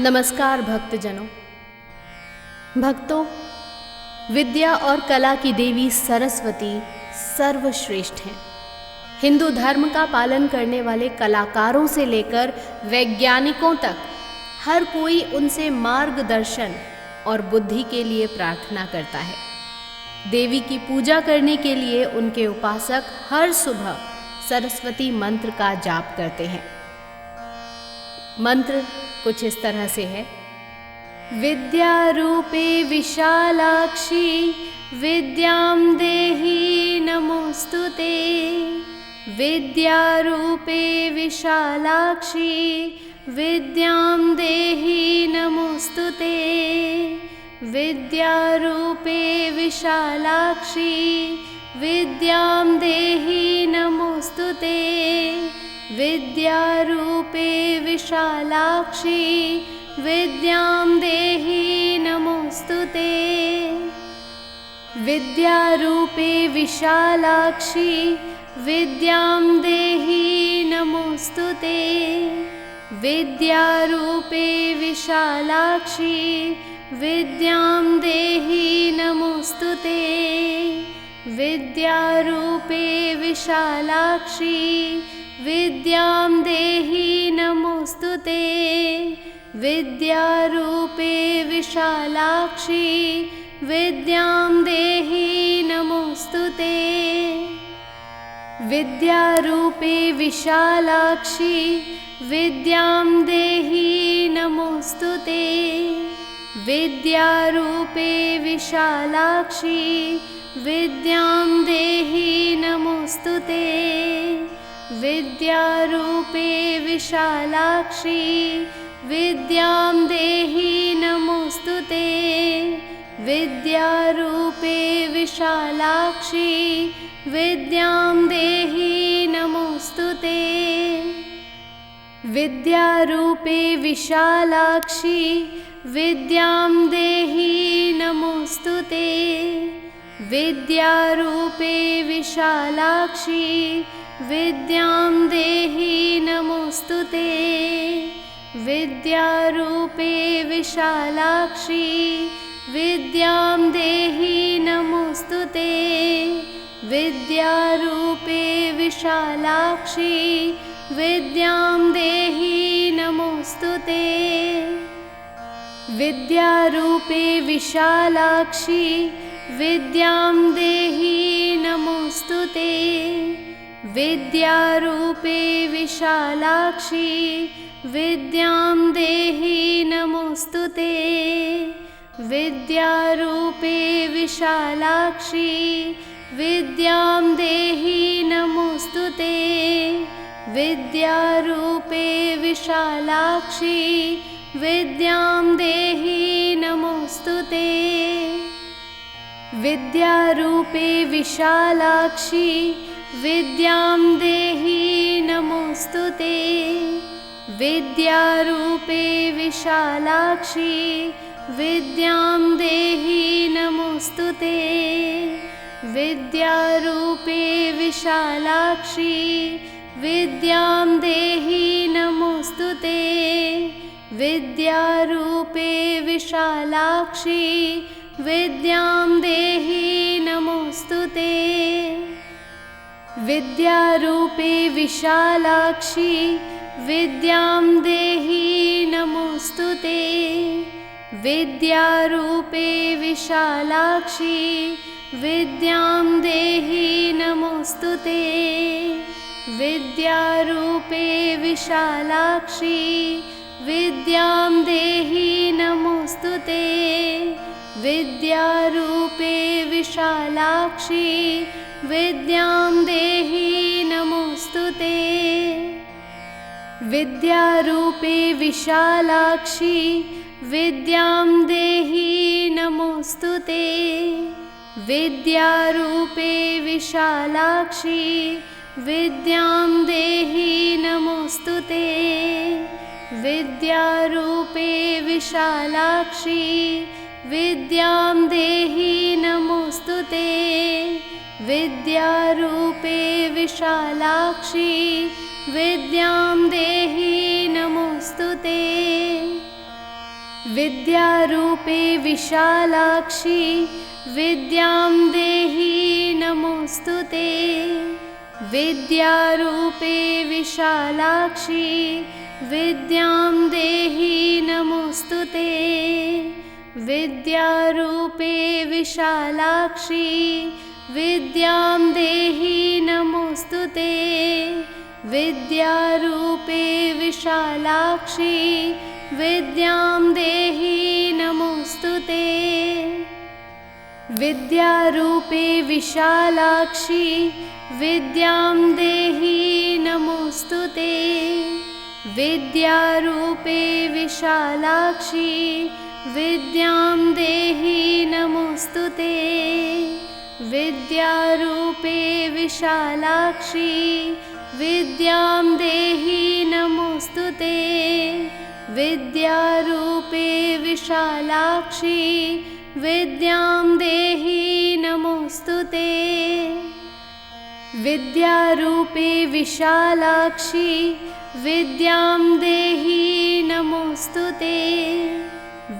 नमस्कार भक्तजनों। भक्तों, विद्या और कला की देवी सरस्वती सर्वश्रेष्ठ हैं। हिंदू धर्म का पालन करने वाले कलाकारों से लेकर वैज्ञानिकों तक हर कोई उनसे मार्गदर्शन और बुद्धि के लिए प्रार्थना करता है। देवी की पूजा करने के लिए उनके उपासक हर सुबह सरस्वती मंत्र का जाप करते हैं। मंत्र कुछ इस तरह से है। विद्यारूपे विशालाक्षी विद्यां देहि नमोस्तुते। विद्यारूपे विशालाक्षी विद्यां देहि नमोस्तुते। विद्यारूपे विशालाक्षी विद्यां देहि नमोस्तुते। विद्यारूपे विशालाक्षी विद्यां देहि नमोस्तुते। विद्यारूपे विशालाक्षी विद्यां देहि नमोस्तुते। विद्यारूपे विशालाक्षी विद्यां देहि नमोस्तुते। विद्यारूपे विशालाक्षी विद्यां देहि नमोस्तुते। विद्यारूपे विशालाक्षी विद्यां देहि नमोस्तुते। विद्यारूपे विशालाक्षी विद्यां देहि नमोस्तुते। विद्यारूपे विशालाक्षी विद्यां देहि नमोस्तुते। विद्यारूपे विशालाक्षी विद्यां देहि नमोस्तुते। विद्यारूपे विशालाक्षी विद्यां देहि नमोस्तुते। विद्यारूपे विशालाक्षी विद्यां देहि नमोस्तुते। विद्यारूपे विशालाक्षी विद्यां देहि नमोस्तुते। विद्यारूपे विशालाक्षी विद्यां देहि नमोस्तुते। विद्यारूपे विशालाक्षी विद्यां देहि नमोस्तुते। विद्यारूपे विशालाक्षी विद्यां देहि नमोस्तुते। विद्यारूपे विशालाक्षी विद्यां देहि नमोस्तुते। विद्यारूपे विशालाक्षी विद्यां देहि नमोस्तुते। विद्यारूपे विशालाक्षी विद्यां देहि नमोस्तुते। विद्यारूपे विशालाक्षी विद्यां देहि नमोस्तुते। विद्यारूपे विशालाक्षी विद्यां देहि नमोस्तुते। विद्यारूपे विशालाक्षी विद्यां देहि नमोस्तुते। विद्यारूपे विशालाक्षी विद्यां देहि नमोस्तुते। विद्यारूपे विशालाक्षी विद्यां देहि नमोस्तुते। विद्यारूपे विशालाक्षी विद्यां देहि नमोस्तुते। विद्यारूपे विशालाक्षी विद्यां देहि नमोस्तुते। विद्यारूपे विशालाक्षी विद्यां देहि नमोस्तुते। विद्यारूपे विशालाक्षी विद्यां देहि नमोस्तुते। विद्यारूपे विशालाक्षी विद्यां देहि नमोस्तुते। विद्यारूपे विशालाक्षी विद्यां देहि नमोस्तुते। विद्यारूपे विशालाक्षी विद्यां देहि नमोस्तुते। विद्यारूपे विशालाक्षी विद्यां देहि नमोऽस्तुते। विद्यारूपे विशालाक्षी विद्यां देहि नमोऽस्तुते। विद्यारूपे विशालाक्षी विद्यां देहि नमोऽस्तुते। विद्यारूपे विशालाक्षी विद्यां देहि नमोऽस्तुते। विद्यारूपे विशालाक्षी विद्यां देहि नमोऽस्तुते। विद्यारूपे विशालाक्षी विद्यां देहि नमोऽस्तुते। विद्यारूपे विशालाक्षी विद्यां देहि नमोऽस्तुते। विद्यारूपे विशालाक्षी विद्यां देहि नमोऽस्तुते। विद्यारूपे विशालाक्षी विद्यां देहि नमोऽस्तुते।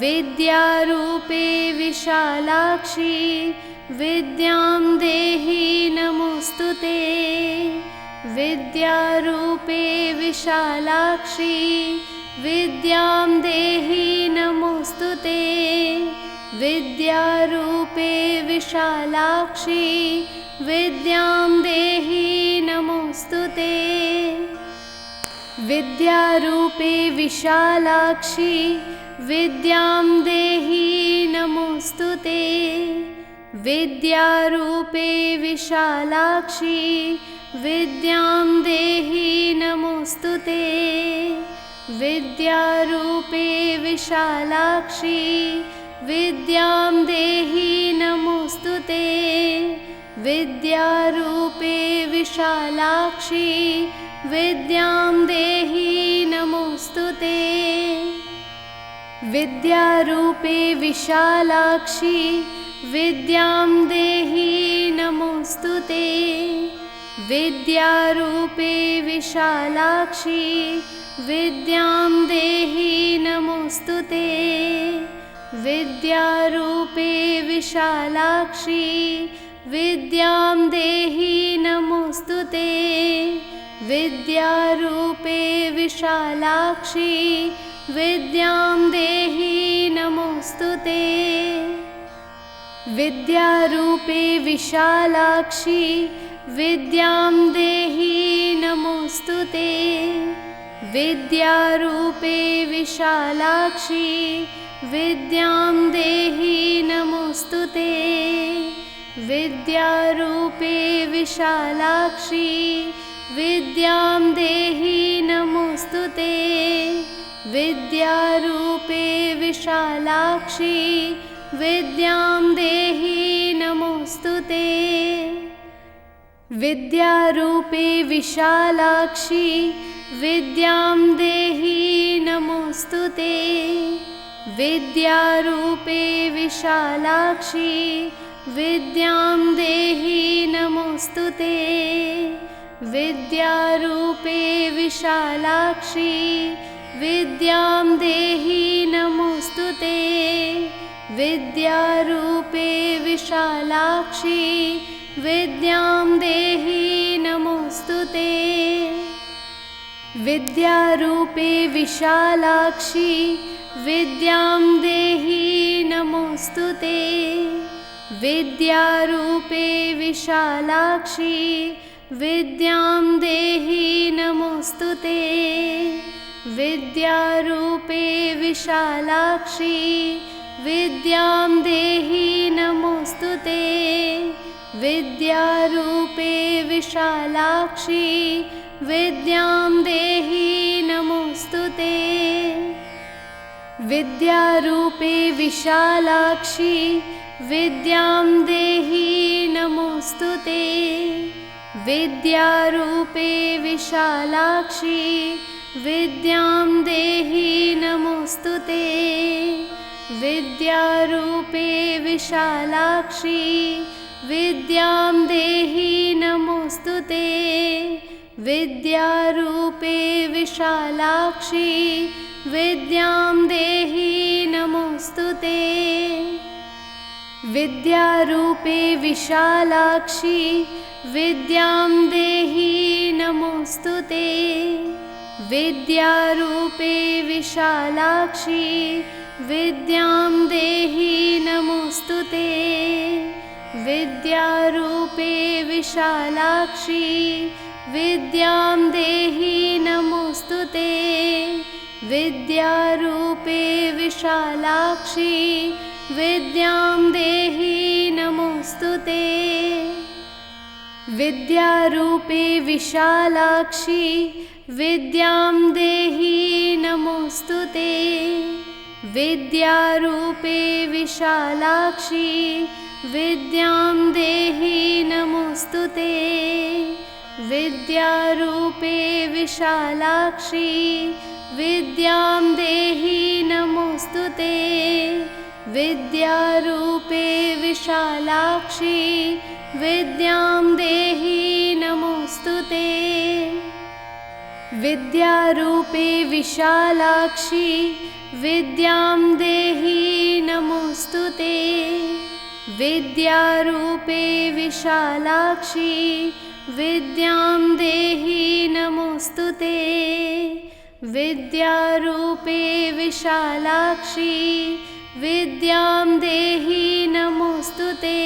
विद्यारूपे विशालाक्षी विद्यां देहि नमोऽस्तुते। विद्यारूपे विशालाक्षी विद्यां देहि नमोऽस्तुते। विद्यारूपे विशालाक्षी विद्यां देहि नमोऽस्तुते। विद्यारूपे विशालाक्षी विद्यां देहि नमोऽस्तुते। विद्यारूपे विशालाक्षी विद्यां देहि नमोऽस्तुते। विद्यारूपे विशालाक्षी विद्यां देहि नमोऽस्तुते। विद्यारूपे विशालाक्षी विद्यां देहि नमोऽस्तुते। विद्यारूपे विशालाक्षी विद्यां देहि नमोऽस्तुते। विद्यारूपे विशालाक्षी विद्यां देहि नमोऽस्तुते। विद्यारूपे विशालाक्षी विद्यां देहि नमोऽस्तुते। विद्यारूपे विशालाक्षी विद्यां देहि नमोऽस्तुते। विद्यारूपे विशालाक्षी विद्यां देहि नमोऽस्तुते। विद्यारूपे विशालाक्षी विद्यां देहि नमोऽस्तुते। विद्यारूपे विशालाक्षी विद्यां देहि नमोऽस्तुते। विद्यारूपे विशालाक्षी विद्यां देहि नमोऽस्तुते। विद्यारूपे विशालाक्षी विद्यां देहि नमोऽस्तुते। विद्यारूपे विशालाक्षी विद्यां देहि नमोऽस्तुते। विद्यारूपे विशालाक्षी विद्यां देहि नमोऽस्तुते। विद्यारूपे विशालाक्षी विद्यां देहि नमोऽस्तुते। विद्यारूपे विशालाक्षी विद्यां देहि नमोऽस्तुते। विद्यारूपे विशालाक्षी विद्यां देहि नमोऽस्तुते। विद्यारूपे विशालाक्षी विद्यां देहि नमोऽस्तुते। विद्यारूपे विशालाक्षी विद्यां देहि नमोऽस्तुते। विद्यारूपे विशालाक्षी विद्यां देहि नमोऽस्तुते। विद्यारूपे विशालाक्षी विद्यां देहि नमोऽस्तुते। विद्यारूपे विशालाक्षी विद्यां देहि नमोऽस्तुते। विद्यारूपे विशालाक्षी विद्यां देहि नमोस्तुते। विद्यारूपे विशालाक्षी विद्यां देहि नमोस्तुते। विद्यारूपे विशालाक्षी विद्यां देहि नमोस्तुते। विद्यारूपे विशालाक्षी विद्यां देहि नमोस्तुते। विद्यारूपे विशालाक्षी विद्यां देहि नमोस्तुते। विद्यारूपे विशालाक्षी विद्यां देहि नमोस्तुते। विद्यारूपे विशालाक्षी विद्यां देहि नमोस्तुते। विद्यारूपे विशालाक्षी विद्यां देहि नमोस्तुते। विद्यारूपे विशालाक्षी विद्यां देहि नमोस्तुते। विद्यारूपे विशालाक्षी विद्यां देहि नमोस्तुते। विद्यारूपे विशालाक्षी विद्यां देहि नमोस्तुते। विद्यारूपे विशालाक्षी विद्यां देहि नमोस्तुते।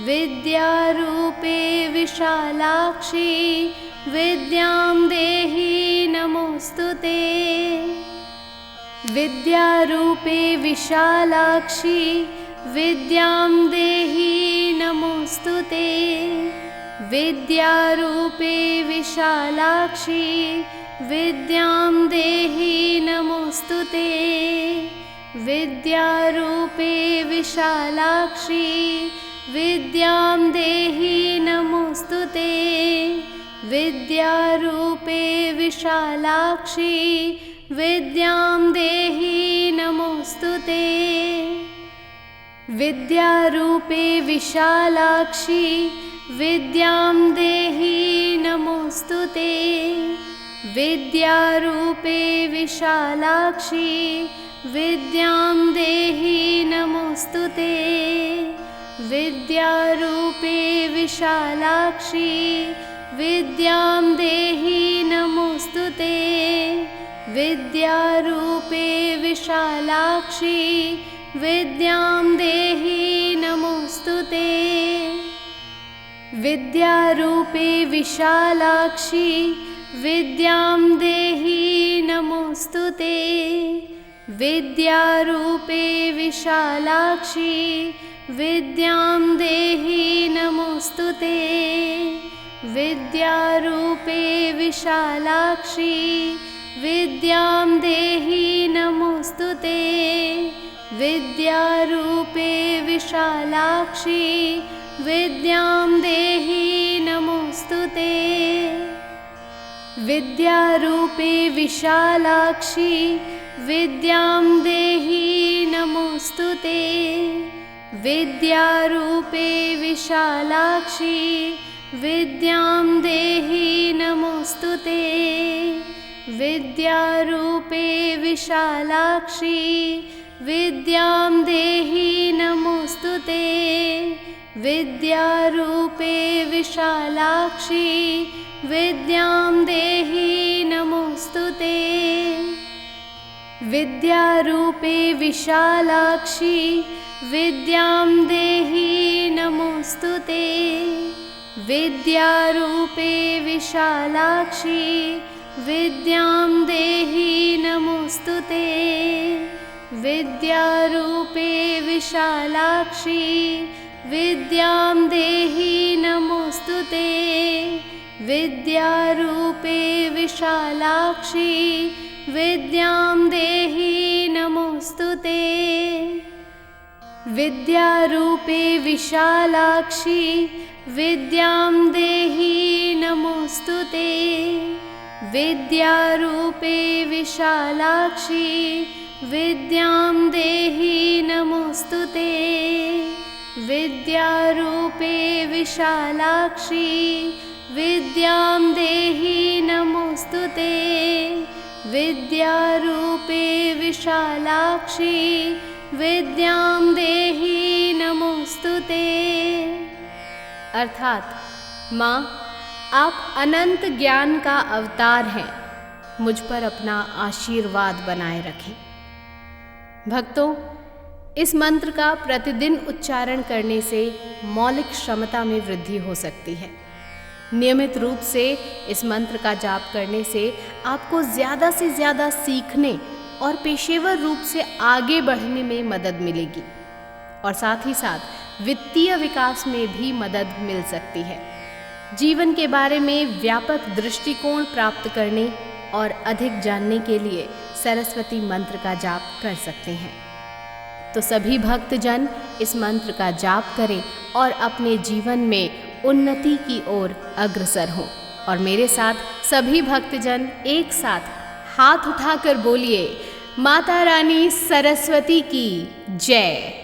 विद्यारूपे विशालाक्षी विद्यां देहि नमोस्तुते। विद्यारूपे विशालाक्षी विद्यां देहि नमोस्तुते। विद्यारूपे विशालाक्षी विद्यां देहि नमोस्तुते। विद्यारूपे विशालाक्षी विद्यां देहि नमोस्तुते। विद्यारूपे विशालाक्षी विद्यां देहि नमोस्तुते। विद्यारूपे विशालाक्षी विद्यां देहि नमोस्तुते। विद्यारूपे विशालाक्षी विद्यां देहि नमोस्तुते। विद्यारूपे विशालाक्षी विद्यां देहि नमोस्तुते। विद्यारूपे विशालाक्षी विद्यां देहि नमोस्तुते। विद्यारूपे विशालाक्षी विद्यां देहि नमोस्तुते। विद्यारूपे विशालाक्षी विद्यां देहि नमोस्तुते। विद्यारूपे विशालाक्षी विद्यां देहि नमोस्तुते। विद्यारूपे विशालाक्षी विद्यां देहि नमोस्तुते। विद्यारूपे विशालाक्षी विद्यां देहि नमोस्तुते। विद्यारूपे विशालाक्षी विद्यां देहि नमोस्तुते। विद्यारूपे विशालाक्षी विद्यां देहि नमोस्तुते। विद्यारूपे विशालाक्षी विद्यां देहि नमोस्तुते। विद्यारूपे विशालाक्षी विद्यां देहि नमोस्तुते। विद्यारूपे विशालाक्षी विद्यां देहि नमोस्तुते। विद्यारूपे विशालाक्षी विद्यां देहि नमोस्तुते। विद्यारूपे विशालाक्षी विद्यां देहि नमोस्तुते। विद्यारूपे विशालाक्षी विद्यां देहि नमोस्तुते। विद्यारूपे विशालाक्षी विद्यां देहि नमोस्तुते। विद्यारूपे विशालाक्षी विद्यां देहि नमोस्तुते। विद्यारूपे विशालाक्षी विद्यां देहि नमोस्तुते। अर्थात माँ, आप अनंत ज्ञान का अवतार हैं, मुझ पर अपना आशीर्वाद बनाए रखें। भक्तों, इस मंत्र का प्रतिदिन उच्चारण करने से मौलिक क्षमता में वृद्धि हो सकती है। नियमित रूप से इस मंत्र का जाप करने से आपको ज़्यादा से ज़्यादा सीखने और पेशेवर रूप से आगे बढ़ने में मदद मिलेगी और साथ ही साथ वित्तीय विकास में भी मदद मिल सकती है। जीवन के बारे में व्यापक दृष्टिकोण प्राप्त करने और अधिक जानने के लिए सरस्वती मंत्र का जाप कर सकते हैं। तो सभी भक्तजन इस मंत्र का जाप करें और अपने जीवन में उन्नति की ओर अग्रसर हों। और मेरे साथ सभी भक्तजन एक साथ हाथ उठाकर बोलिए, माता रानी सरस्वती की जय।